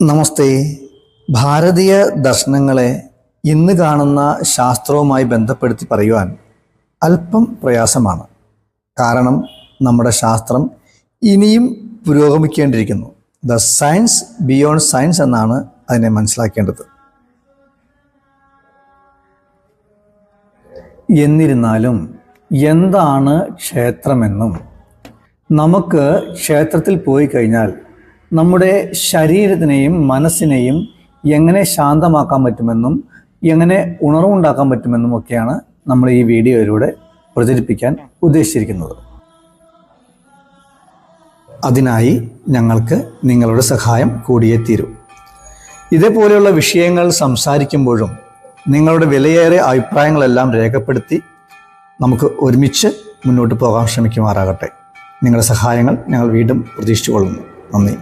നമസ്തേ. ഭാരതീയ ദർശനങ്ങളെ ഇന്ന് കാണുന്ന ശാസ്ത്രവുമായി ബന്ധപ്പെടുത്തി പറയുവാൻ അല്പം പ്രയാസമാണ്. കാരണം നമ്മുടെ ശാസ്ത്രം ഇനിയും പുരോഗമിക്കേണ്ടിയിരിക്കുന്നു. ദ സയൻസ് ബിയോണ്ട് സയൻസ് എന്നാണ് അതിനെ മനസ്സിലാക്കേണ്ടത്. എന്നിരുന്നാലും എന്താണ് ക്ഷേത്രമെന്നും നമുക്ക് ക്ഷേത്രത്തിൽ പോയി കഴിഞ്ഞാൽ നമ്മുടെ ശരീരത്തിനെയും മനസ്സിനെയും എങ്ങനെ ശാന്തമാക്കാൻ പറ്റുമെന്നും എങ്ങനെ ഉണർവുണ്ടാക്കാൻ പറ്റുമെന്നും ഒക്കെയാണ് നമ്മൾ ഈ വീഡിയോയിലൂടെ പ്രചരിപ്പിക്കാൻ ഉദ്ദേശിച്ചിരിക്കുന്നത്. അതിനായി ഞങ്ങൾക്ക് നിങ്ങളുടെ സഹായം കൂടിയേ തീരൂ. ഇതേപോലെയുള്ള വിഷയങ്ങൾ സംസാരിക്കുമ്പോഴും നിങ്ങളുടെ വിലയേറിയ അഭിപ്രായങ്ങളെല്ലാം രേഖപ്പെടുത്തി നമുക്ക് ഒരുമിച്ച് മുന്നോട്ട് പോകാൻ ശ്രമിക്കുമാറാകട്ടെ. നിങ്ങളുടെ സഹായങ്ങൾ ഞങ്ങൾ വീണ്ടും പ്രതീക്ഷിച്ചു കൊള്ളുന്നു. നന്ദി.